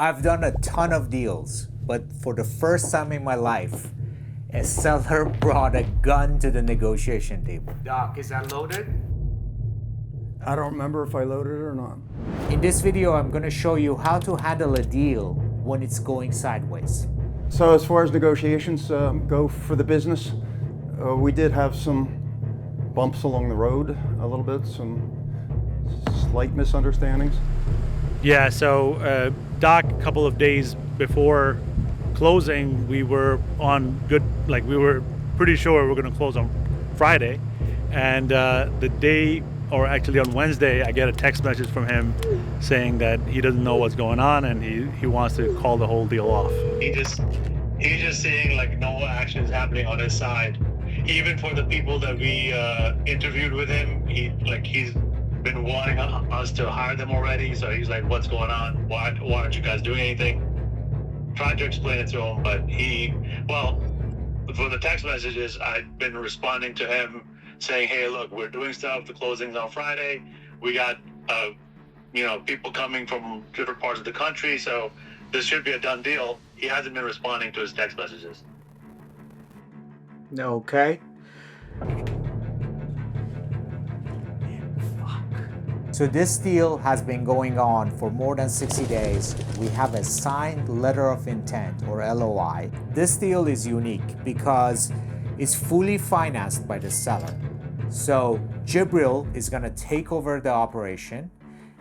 I've done a ton of deals, but for the first time in my life, a seller brought a gun to the negotiation table. Doc, is that loaded? I don't remember if I loaded it or not. In this video, I'm going to show you how to handle a deal when it's going sideways. So as far as negotiations go for the business, we did have some bumps along the road a little bit, some slight misunderstandings. Yeah, so Doc, a couple of days before closing, we were on good, like we were pretty sure we were going to close on Friday. And the day, or actually on Wednesday, I get a text message from him saying that he doesn't know what's going on and he wants to call the whole deal off. He's just saying like no action is happening on his side. Even for the people that we interviewed with him, he's been wanting us to hire them already. So he's like, "What's going on? Why aren't you guys doing anything?" Tried to explain it to him, but for the text messages, I've been responding to him saying, "Hey, look, we're doing stuff. The closing's on Friday. We got people coming from different parts of the country, so this should be a done deal." He hasn't been responding to his text messages. Okay. So this deal has been going on for more than 60 days. We have a signed letter of intent, or LOI. This deal is unique because it's fully financed by the seller. So Jibril is going to take over the operation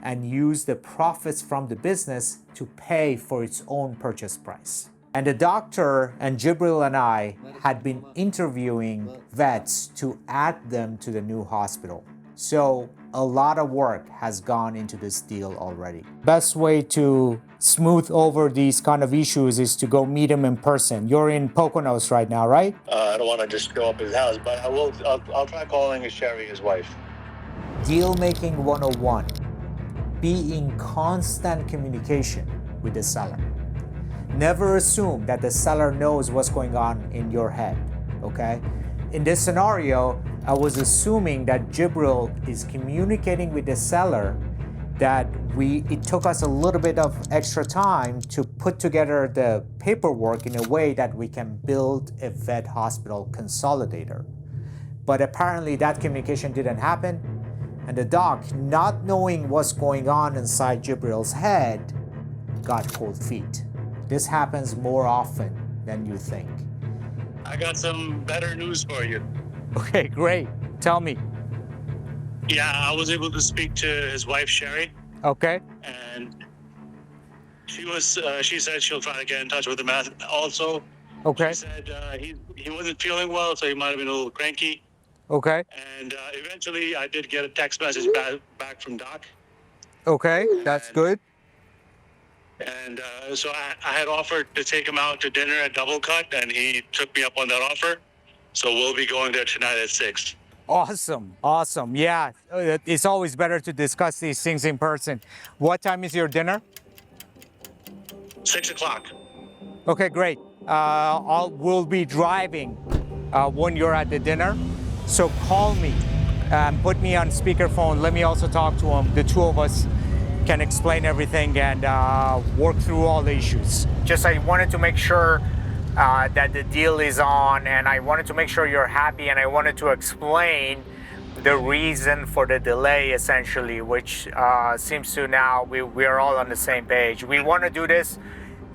and use the profits from the business to pay for its own purchase price. And the doctor and Jibril and I had been interviewing vets to add them to the new hospital. So a lot of work has gone into this deal already. Best way to smooth over these kind of issues is to go meet him in person. You're in Poconos right now, right? I don't want to just go up his house, but I'll try calling Sherry, his wife. Deal making 101. Be in constant communication with the seller. Never assume that the seller knows what's going on in your head, okay? In this scenario, I was assuming that Jibril is communicating with the seller that it took us a little bit of extra time to put together the paperwork in a way that we can build a vet hospital consolidator. But apparently that communication didn't happen, and the doc, not knowing what's going on inside Jibril's head, got cold feet. This happens more often than you think. I got some better news for you. Okay, great. Tell me. Yeah, I was able to speak to his wife, Sherry. Okay. And she said she'll try to get in touch with him also. Okay. She said he wasn't feeling well, so he might have been a little cranky. Okay. And eventually I did get a text message back from Doc. Okay, that's good. And so I had offered to take him out to dinner at Double Cut, and he took me up on that offer. So we'll be going there tonight at 6. Awesome. Yeah, it's always better to discuss these things in person. What time is your dinner? 6 o'clock. Okay, great. We'll be driving when you're at the dinner. So call me, put me on speakerphone. Let me also talk to him. The two of us can explain everything and work through all the issues. Just I wanted to make sure that the deal is on, and I wanted to make sure you're happy, and I wanted to explain the reason for the delay, essentially, which seems to now we are all on the same page. We want to do this,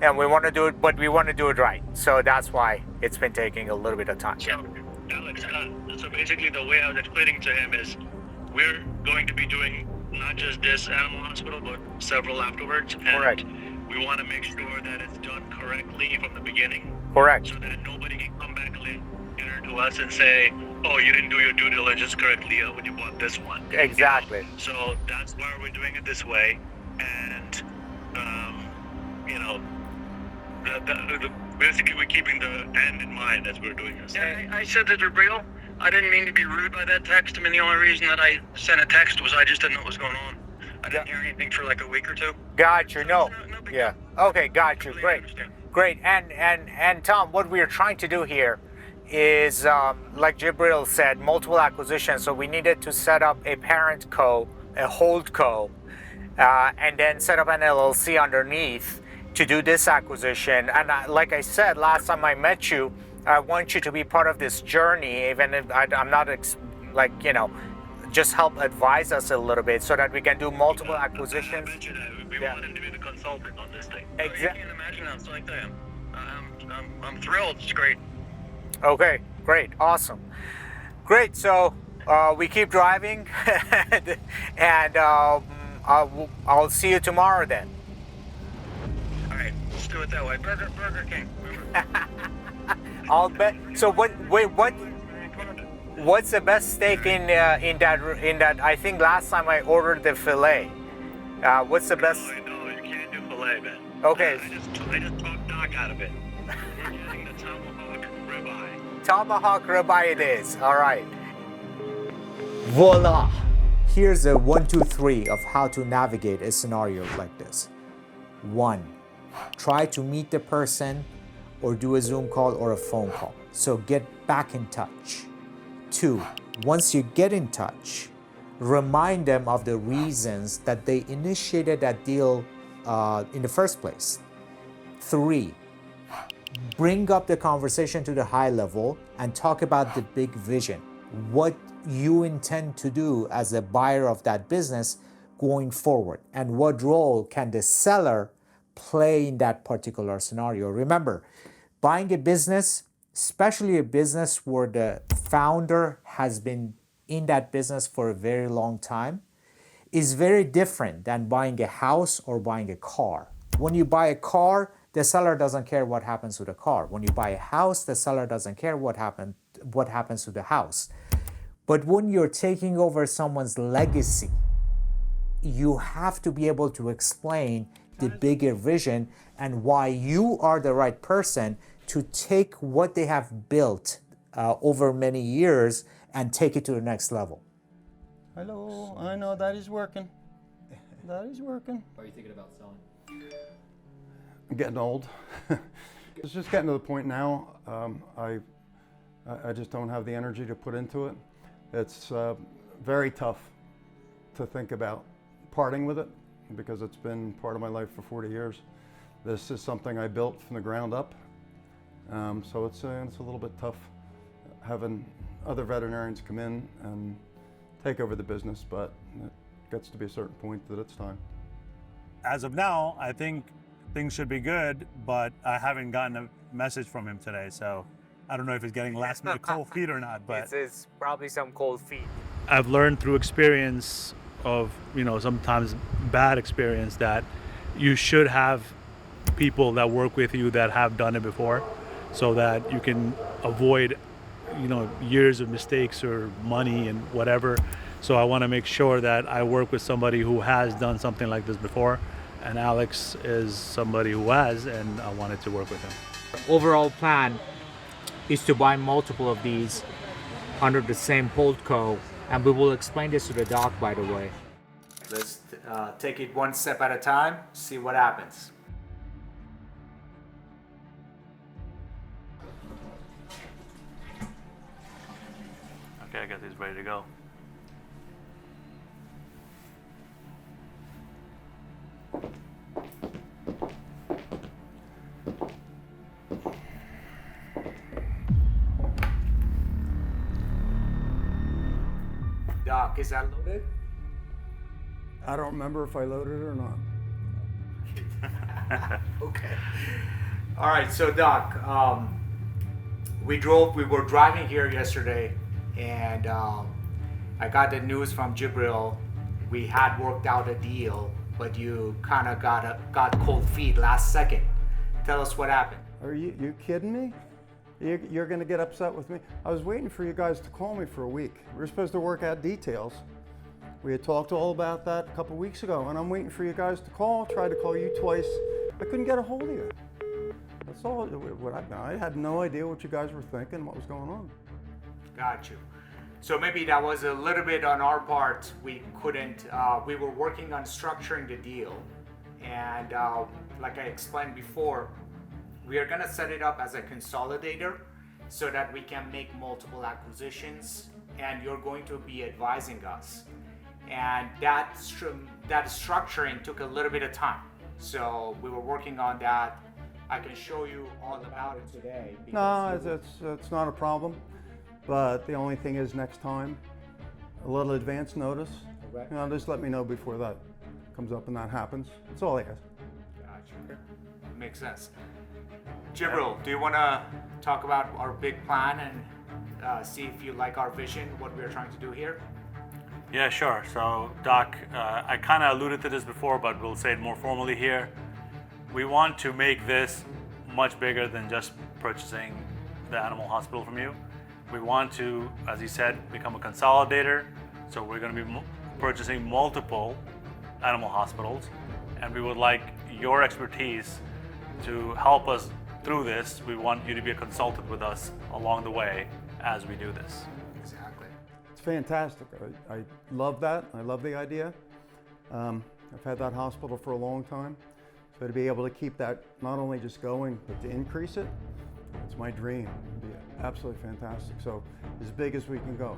and we want to do it, but we want to do it right. So that's why it's been taking a little bit of time. So, Alex, so basically the way I was explaining to him is we're going to be doing not just this animal hospital, but several afterwards. And Correct. we want to make sure that it's done correctly from the beginning. Correct. So that nobody can come back later to us and say, "Oh, you didn't do your due diligence correctly when you bought this one." Exactly. So that's why we're doing it this way. And, basically we're keeping the end in mind as we're doing this. Yeah, I said to Jibril, I didn't mean to be rude by that text. I mean, the only reason that I sent a text was I just didn't know what was going on. I didn't hear anything for like a week or two. Got you. No. big Yeah. deal. Okay, got you. Completely Great. understand. Great. And Tom, what we are trying to do here is, like Jibril said, multiple acquisitions. So we needed to set up a parent co, a hold co, and then set up an LLC underneath. to do this acquisition. And like I said last time I met you, I want you to be part of this journey, even if I'm not just help advise us a little bit so that we can do multiple acquisitions. I mentioned that we want him to be the consultant on this thing. Exactly. You can't imagine how psyched I am. I'm thrilled. It's great. Okay, great, awesome, great. So we keep driving, and I'll see you tomorrow then. All right, let's do it that way. Burger King. Remember? I'll bet. So what's the best steak in that? I think last time I ordered the fillet. What's the best? No, you can't do filet, man. Okay. I just talked Doc out of it. We're getting the tomahawk ribeye. Tomahawk ribeye it is. All right. Voila. Here's a 1, 2, 3 of how to navigate a scenario like this. 1. Try to meet the person or do a Zoom call or a phone call. So get back in touch. 2. Once you get in touch, remind them of the reasons that they initiated that deal in the first place. 3. Bring up the conversation to the high level and talk about the big vision. What you intend to do as a buyer of that business going forward, and what role can the seller play in that particular scenario. Remember, buying a business, especially a business where the founder has been in that business for a very long time, is very different than buying a house or buying a car. When you buy a car, the seller doesn't care what happens to the car. When you buy a house, the seller doesn't care what happens to the house. But when you're taking over someone's legacy, you have to be able to explain the bigger vision and why you are the right person to take what they have built over many years and take it to the next level. Hello, I know that is working. That is working. Are you thinking about selling? I'm getting old. It's just getting to the point now. I just don't have the energy to put into it. It's very tough to think about parting with it because it's been part of my life for 40 years. This is something I built from the ground up. So it's a little bit tough having other veterinarians come in and take over the business, but it gets to be a certain point that it's time. As of now, I think things should be good, but I haven't gotten a message from him today, so I don't know if he's getting last minute cold feet or not. But It's probably some cold feet. I've learned through experience of, sometimes bad experience, that you should have people that work with you that have done it before, so that you can avoid years of mistakes or money and whatever. So I want to make sure that I work with somebody who has done something like this before, and Alex is somebody who has, and I wanted to work with him. Overall plan is to buy multiple of these under the same holdco, and we will explain this to the doc, by the way. Let's take it one step at a time, see what happens. Okay, I guess he's ready to go. Doc, is that loaded? I don't remember if I loaded it or not. Okay. All right, so Doc, we were driving here yesterday, and I got the news from Jibril. We had worked out a deal, but you kind of got cold feet last second. Tell us what happened. Are you kidding me? You're going to get upset with me? I was waiting for you guys to call me for a week. We were supposed to work out details. We had talked all about that a couple weeks ago, and I'm waiting for you guys to call. Tried to call you twice. I couldn't get a hold of you. That's all. I had no idea what you guys were thinking, what was going on. Got you. So maybe that was a little bit on our part. We couldn't, we were working on structuring the deal. And like I explained before, we are gonna set it up as a consolidator so that we can make multiple acquisitions, and you're going to be advising us. And that structuring took a little bit of time. So we were working on that. I can show you all about it today. No, it's not a problem. But the only thing is next time, a little advance notice. Okay. You know, just let me know before that comes up and that happens. That's all I ask. Gotcha. Makes sense. Jibril, do you want to talk about our big plan and see if you like our vision, what we're trying to do here? Yeah, sure. So, Doc, I kind of alluded to this before, but we'll say it more formally here. We want to make this much bigger than just purchasing the animal hospital from you. We want to, as you said, become a consolidator. So we're going to be purchasing multiple animal hospitals, and we would like your expertise to help us through this. We want you to be a consultant with us along the way as we do this. Exactly. It's fantastic. I love that. I love the idea. I've had that hospital for a long time. So to be able to keep that not only just going, but to increase it, it's my dream. It'd be absolutely fantastic. So as big as we can go.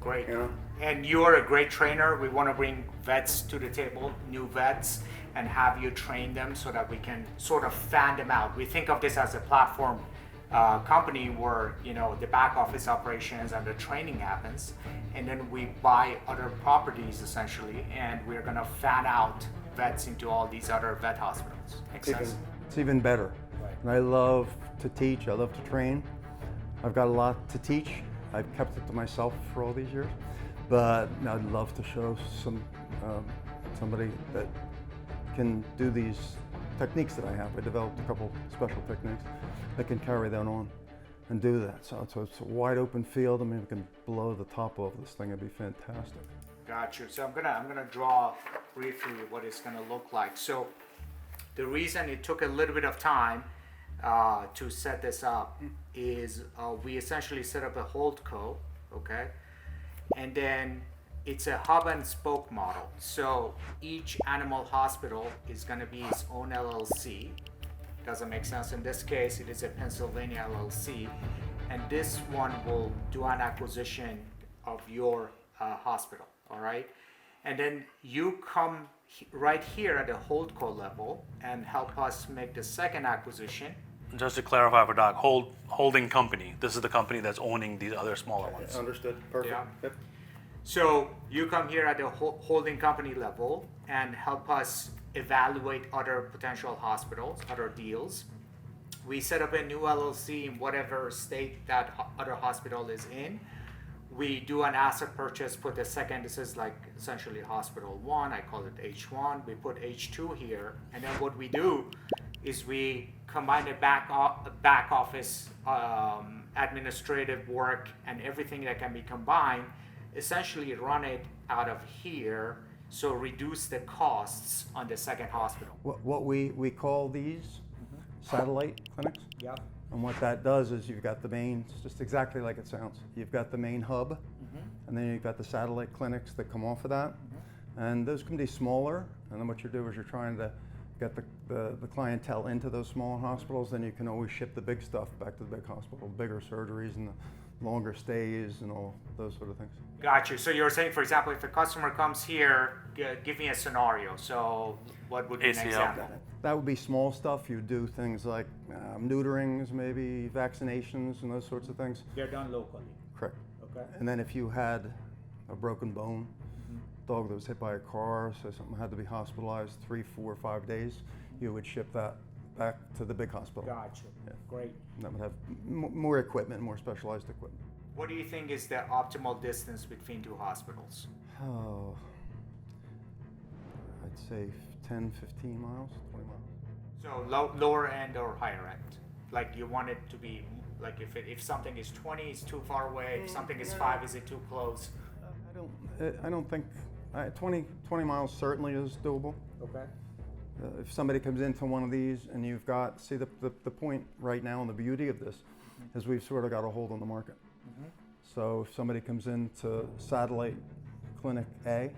Great. Yeah. And you are a great trainer. We want to bring vets to the table, new vets, and have you train them so that we can sort of fan them out. We think of this as a platform company where, you know, the back office operations and the training happens, and then we buy other properties essentially, and we're going to fan out vets into all these other vet hospitals. Makes sense? It's even better. Right. And I love to teach. I love to train. I've got a lot to teach. I've kept it to myself for all these years, but I'd love to show somebody that can do these techniques that I have. I developed a couple special techniques that can carry that on and do that. So it's a wide open field. I mean, we can blow the top off this thing. It'd be fantastic. Got you. So I'm gonna draw briefly what it's gonna look like. So the reason it took a little bit of time to set this up is we essentially set up a holdco, okay, and then it's a hub and spoke model. So each animal hospital is going to be its own LLC. Doesn't make sense. In this case, it is a Pennsylvania LLC, and this one will do an acquisition of your hospital. All right, and then you come right here at the holdco level and help us make the second acquisition. Just to clarify for Doc, holding company. This is the company that's owning these other smaller ones. Understood. Perfect. Yeah. Yep. So you come here at the holding company level and help us evaluate other potential hospitals, other deals. We set up a new LLC in whatever state that other hospital is in. We do an asset purchase, put the second, this is like essentially hospital 1, I call it H1. We put H2 here, and then what we do is we combine the back office administrative work and everything that can be combined, essentially run it out of here, so reduce the costs on the second hospital. What we call these satellite clinics. Yep. And what that does is you've got the main, it's just exactly like it sounds. You've got the main hub, and then you've got the satellite clinics that come off of that. And those can be smaller, and then what you do is you're trying to get the clientele into those smaller hospitals, then you can always ship the big stuff back to the big hospital, bigger surgeries and the longer stays and all those sort of things. Got you. So you're saying, for example, if a customer comes here, give me a scenario. So what would be an ACL. example? That would be small stuff. You do things like neuterings, maybe vaccinations and those sorts of things. They're done locally. Correct. Okay. And then if you had a broken bone, dog that was hit by a car, so something had to be hospitalized 3, 4, 5 days, you would ship that back to the big hospital. Gotcha. Yeah. Great. And that would have more equipment, more specialized equipment. What do you think is the optimal distance between two hospitals? Oh, I'd say 10, 15 miles, 20 miles. So lower end or higher end? Like you want it to be, like if something is 20, it's too far away. If something is 5, is it too close? I don't think 20 miles certainly is doable. Okay. If somebody comes into one of these and you've got, see the point right now and the beauty of this is we've sort of got a hold on the market. So if somebody comes into satellite clinic A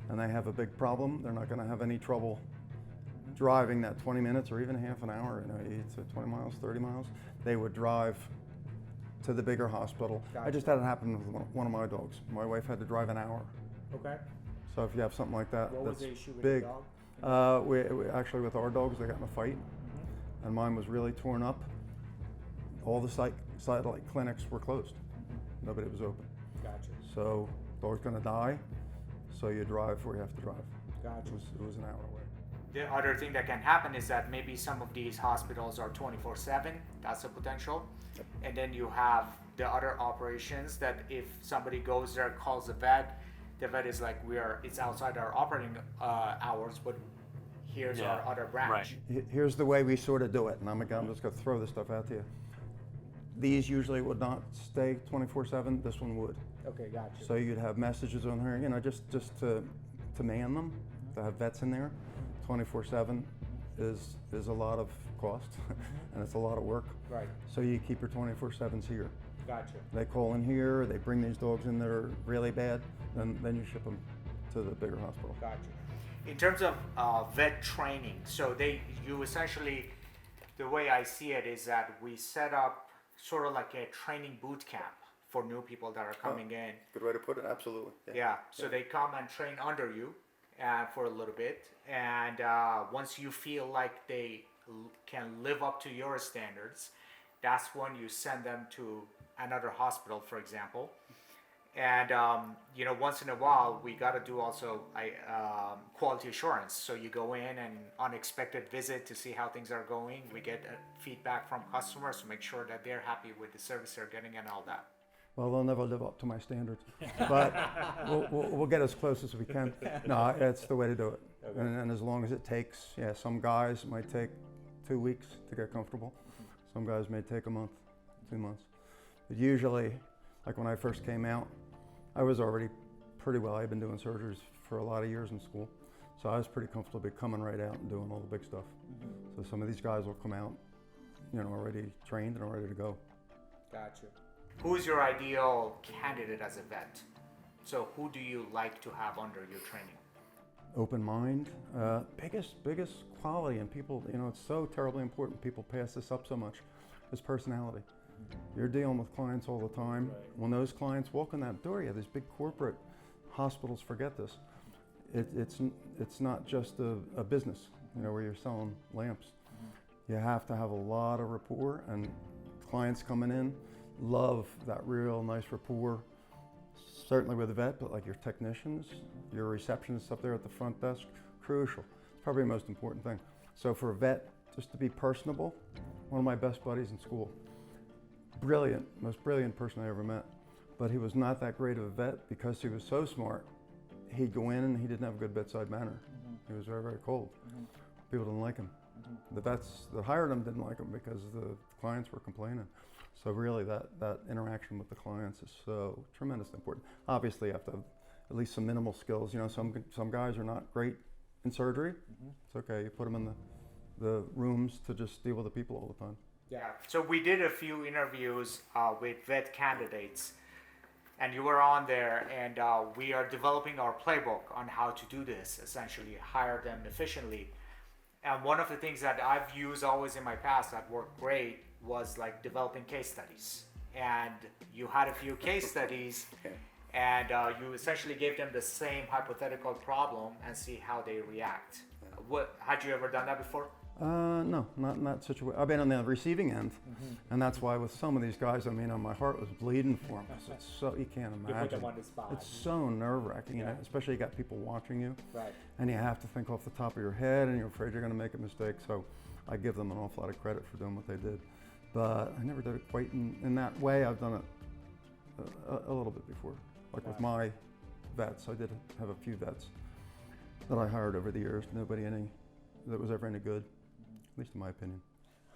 and they have a big problem, they're not going to have any trouble driving that 20 minutes or even half an hour, 20 miles, 30 miles. They would drive to the bigger hospital. Gotcha. I just had it happen with one of my dogs. My wife had to drive an hour. Okay. So if you have something like that, What was that's the issue with big. the dog? We actually, with our dogs, they got in a fight, and mine was really torn up. All the satellite clinics were closed. Nobody was open. Gotcha. So dog's gonna die, so you drive where you have to drive. Gotcha. It was an hour away. The other thing that can happen is that maybe some of these hospitals are 24/7. That's a potential. And then you have the other operations that if somebody goes there, calls the vet is like, it's outside our operating hours, but here's our other branch. Right. Here's the way we sort of do it, and I'm just gonna throw this stuff out to you. These usually would not stay 24/7. This one would. Okay, gotcha. So you'd have messages on there, just to man them, to have vets in there. 24/7 is a lot of cost, and it's a lot of work. Right. So you keep your 24/7s here. Gotcha. They call in here, they bring these dogs in that are really bad, then you ship them to the bigger hospital. Gotcha. In terms of vet training, so you essentially, the way I see it is that we set up sort of like a training boot camp for new people that are coming in. Good way to put it, absolutely. Yeah, so they come and train under you for a little bit, and once you feel like they can live up to your standards, that's when you send them to another hospital, for example. And once in a while, we got to do also quality assurance. So you go in and unexpected visit to see how things are going. We get feedback from customers to make sure that they're happy with the service they're getting and all that. Well, they'll never live up to my standards, but we'll get as close as we can. No, it's the way to do it. Okay. And as long as it takes, some guys might take 2 weeks to get comfortable. Some guys may take a month, 2 months. But usually, like when I first came out, I was already pretty well. I'd been doing surgeries for a lot of years in school. So I was pretty comfortable coming right out and doing all the big stuff. So some of these guys will come out, already trained and ready to go. Gotcha. Who's your ideal candidate as a vet? So who do you like to have under your training? Open mind, biggest quality, and people, it's so terribly important. People pass this up so much, is personality. You're dealing with clients all the time. Right. When those clients walk in that door, these big corporate hospitals forget this. It's not just a business, where you're selling lamps. You have to have a lot of rapport, and clients coming in love that real nice rapport. Certainly with the vet, but like your technicians, your receptionists up there at the front desk, crucial. It's probably the most important thing. So for a vet, just to be personable, one of my best buddies in school. Brilliant, most brilliant person I ever met. But he was not that great of a vet because he was so smart. He'd go in and he didn't have a good bedside manner. He was very, very cold. People didn't like him. The vets that hired him didn't like him because the clients were complaining. So really that interaction with the clients is so tremendously important. Obviously you have to have at least some minimal skills. Some guys are not great in surgery. It's okay, you put them in the rooms to just deal with the people all the time. Yeah, so we did a few interviews with vet candidates, and you were on there, and we are developing our playbook on how to do this, essentially hire them efficiently. And one of the things that I've used always in my past that worked great was like developing case studies. And you had a few case studies, and you essentially gave them the same hypothetical problem and see how they react. Had you ever done that before? No, not in that situation. I've been on the receiving end, and that's why with some of these guys, my heart was bleeding for them. It's so, you can't imagine. You put them on the spot. It's so nerve-wracking, especially you got people watching you, right? And you have to think off the top of your head, and you're afraid you're going to make a mistake. So I give them an awful lot of credit for doing what they did, but I never did it quite in that way. I've done it a little bit before, like with my vets. I did have a few vets that I hired over the years. Nobody that was ever any good. At least in my opinion.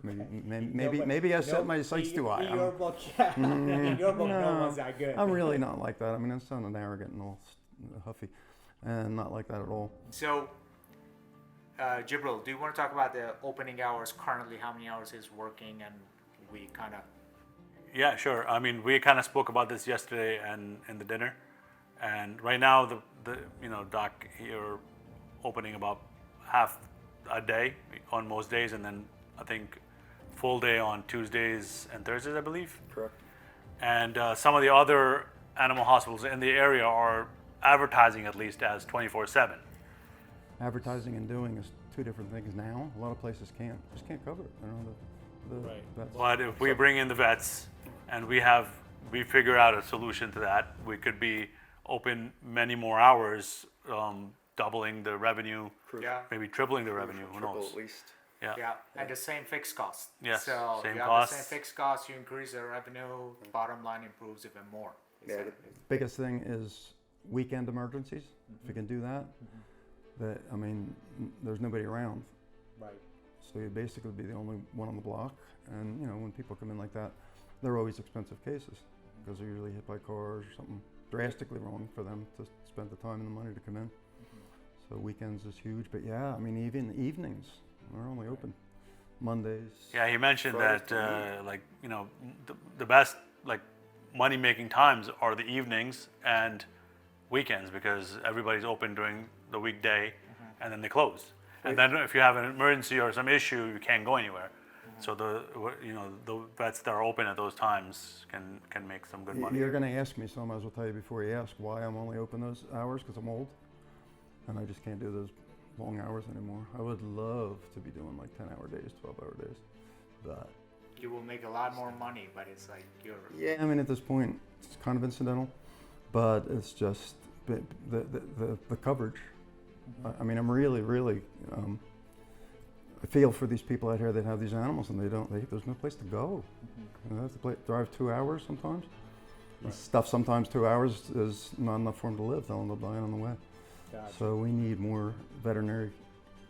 Maybe I set my sights too high. In your book, no one's that good. I'm really not like that. I'm sounding arrogant and all huffy, and not like that at all. So, Jibril, do you want to talk about the opening hours currently? How many hours is working, and we kind of. Yeah, sure. We kind of spoke about this yesterday and in the dinner, and right now the Doc, you're opening about half a day on most days, and then I think full day on Tuesdays and Thursdays, I believe. Correct. And some of the other animal hospitals in the area are advertising at least as 24/7. advertising and doing is two different things now. A lot of places just can't cover it. Vets. But if we bring in the vets and we figure out a solution to that, we could be open many more hours, doubling the revenue, maybe tripling the revenue, who Triple knows? at least. Yeah, and the same fixed cost. Yes, so same you have costs. the same fixed cost, you increase the revenue, bottom line improves even more. Yeah, Biggest thing is weekend emergencies. If you can do that, there's nobody around. Right. So you'd basically be the only one on the block. And when people come in like that, they're always expensive cases because they're usually hit by cars or something drastically wrong for them to spend the time and the money to come in. So weekends is huge, but even evenings, we're only open Mondays. Yeah, he mentioned Fridays, that the best money-making times are the evenings and weekends because everybody's open during the weekday and then they close. And then if you have an emergency or some issue, you can't go anywhere. So the vets that are open at those times can make some good money. You're going to ask me, so I might as well tell you before you ask why I'm only open those hours, because I'm old and I just can't do those long hours anymore. I would love to be doing like 10-hour days, 12-hour days, but You will make a lot more money, but it's like you're... yeah, at this point, it's kind of incidental, but it's just the coverage. I'm really, I feel for these people out here that have these animals and there's no place to go. They have to drive 2 hours sometimes. And stuff sometimes 2 hours is not enough for them to live. They'll end up dying on the way. Gotcha. So we need more veterinary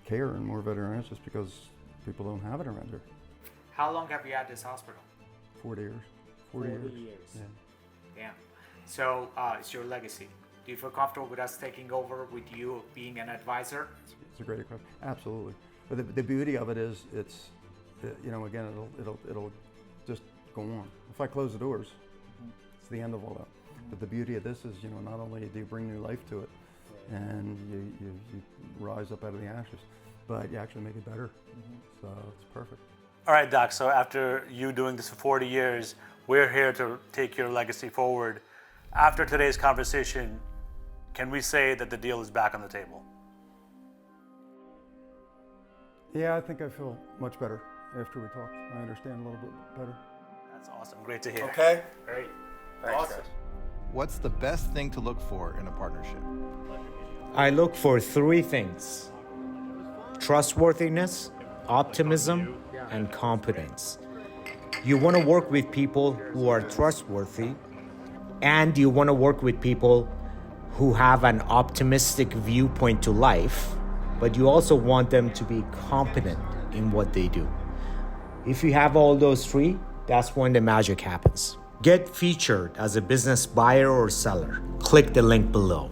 care and more veterinarians just because people don't have it around here. How long have you had this hospital? 40 years. 40 years. Yeah. Damn. So it's your legacy. Do you feel comfortable with us taking over with you being an advisor? It's a great question. Absolutely. But the beauty of it is again, it'll just go on. If I close the doors, it's the end of all that. But the beauty of this is, not only do you bring new life to it and you rise up out of the ashes, but you actually make it better. So it's perfect. All right, Doc, so after you doing this for 40 years, we're here to take your legacy forward. After today's conversation, can we say that the deal is back on the table? Yeah, I think I feel much better after we talked. I understand a little bit better. That's awesome. Great to hear. Okay. Great. Thanks, Awesome. guys. What's the best thing to look for in a partnership? I look for three things: trustworthiness, optimism, and competence. You want to work with people who are trustworthy, and you want to work with people who have an optimistic viewpoint to life, but you also want them to be competent in what they do. If you have all those three, that's when the magic happens. Get featured as a business buyer or seller. Click the link below.